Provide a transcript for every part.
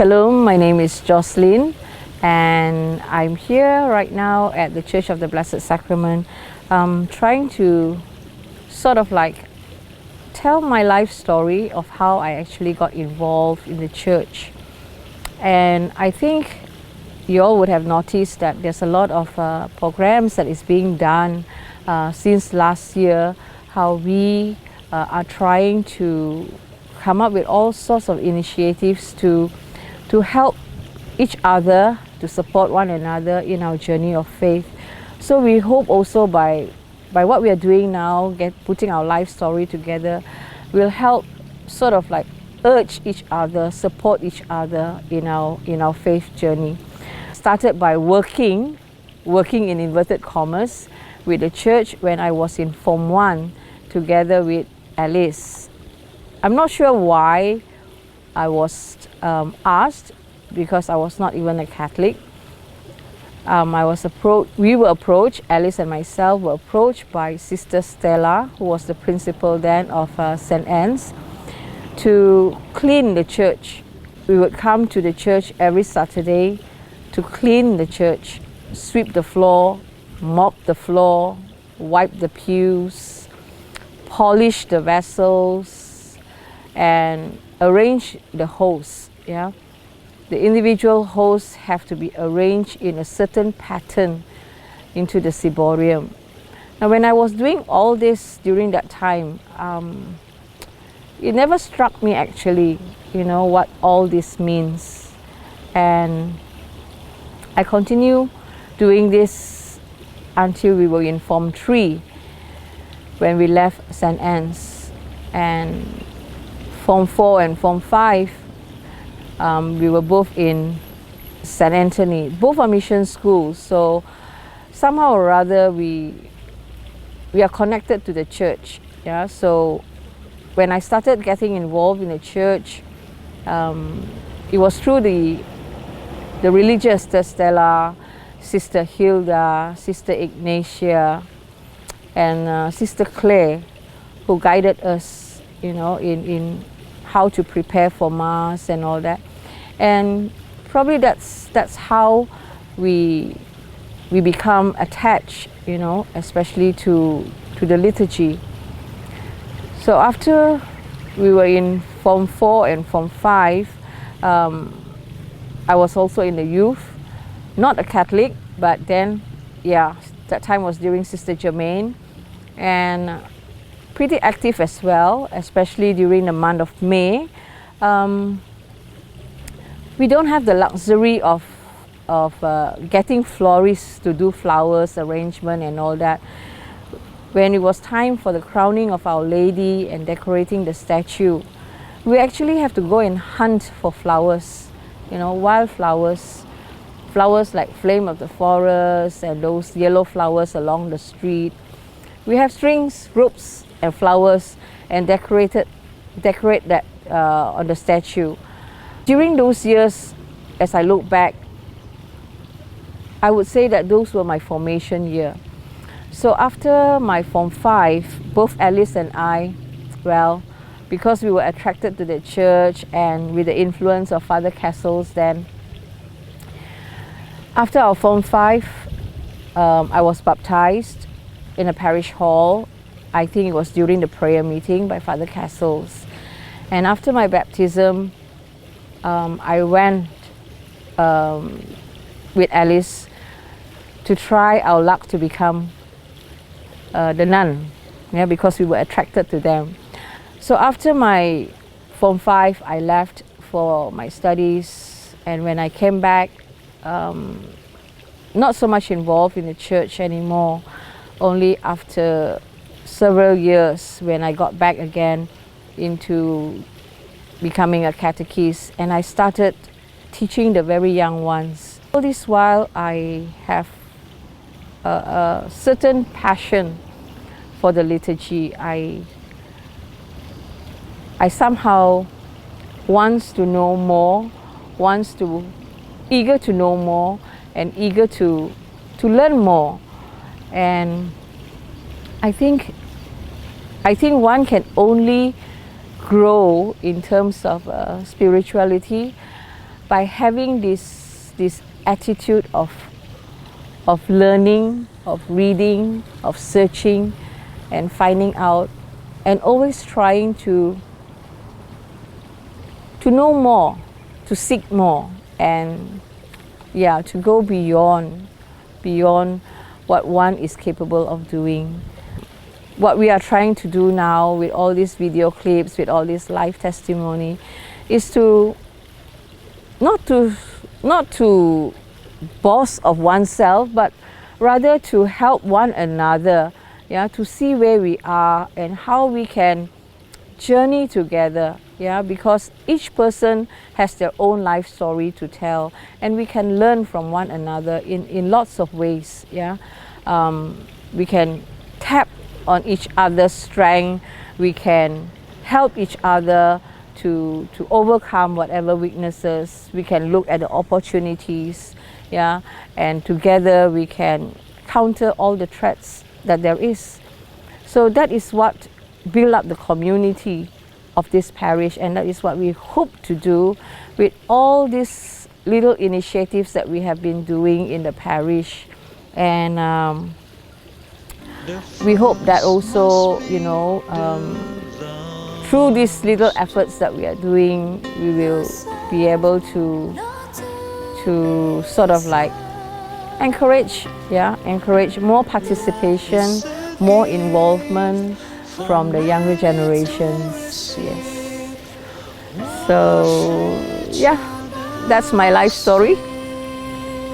Shalom, my name is Jocelyn and I'm here right now at the Church of the Blessed Sacrament, trying to sort of like tell my life story of how I actually got involved in the church. And I think you all would have noticed that there's a lot of programs that is being done since last year, how we are trying to come up with all sorts of initiatives to help each other, to support one another in our journey of faith. So we hope also by what we are doing now, putting our life story together, will help sort of like urge each other, support each other in our faith journey. Started by working in inverted commas with the church when I was in Form 1 together with Alice. I'm not sure why I was asked, because I was not even a Catholic. We were approached, Alice and myself were approached by Sister Stella, who was the principal then of St. Anne's, to clean the church. We would come to the church every Saturday to clean the church, sweep the floor, mop the floor, wipe the pews, polish the vessels, and arrange the hosts. Yeah? The individual hosts have to be arranged in a certain pattern into the ciborium. Now, when I was doing all this during that time, it never struck me actually, what all this means. And I continue doing this until we were in Form 3 when we left St. Anne's. And Form 4 and Form 5, we were both in St. Anthony. Both are mission schools, so somehow or other we are connected to the church. Yeah, so when I started getting involved in the church, it was through the religious Sister Stella, Sister Hilda, Sister Ignatia, and Sister Claire, who guided us, in how to prepare for Mass and all that. And probably that's how we become attached, especially to the liturgy. So after we were in Form 4 and Form 5, I was also in the youth, not a Catholic, but then, yeah, that time was during Sister Germaine, and pretty active as well, especially during the month of May. We don't have the luxury of getting florists to do flowers arrangement and all that. When it was time for the crowning of Our Lady and decorating the statue, we actually have to go and hunt for flowers, wild flowers, flowers like flame of the forest and those yellow flowers along the street. We have strings, ropes, and flowers, and decorate that on the statue. During those years, as I look back, I would say that those were my formation year. So after my Form 5, both Alice and I, because we were attracted to the church and with the influence of Father Castles then, after our Form 5, I was baptized in a parish hall. I think it was during the prayer meeting by Father Castles. And after my baptism, I went with Alice to try our luck to become the nun, because we were attracted to them. So after my Form 5, I left for my studies, and when I came back, not so much involved in the church anymore, only after several years when I got back again into becoming a catechist, and I started teaching the very young ones. All this while I have a certain passion for the liturgy. I somehow wants to know more, eager to know more, and eager to learn more. And I think one can only grow in terms of spirituality by having this attitude of learning, of reading, of searching and finding out, and always trying to know more, to seek more, and yeah, to go beyond what one is capable of doing. What we are trying to do now with all these video clips, with all this live testimony, is to not to boast of oneself, but rather to help one another, yeah, to see where we are and how we can journey together, yeah, because each person has their own life story to tell, and we can learn from one another in lots of ways, yeah. We can tap on each other's strength, we can help each other to overcome whatever weaknesses, we can look at the opportunities, yeah, and together we can counter all the threats that there is. So that is what build up the community of this parish, and that is what we hope to do with all these little initiatives that we have been doing in the parish. And we hope that also, you know, through these little efforts that we are doing, we will be able to sort of like encourage more participation, more involvement from the younger generations. Yes. So yeah, that's my life story.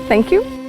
Thank you.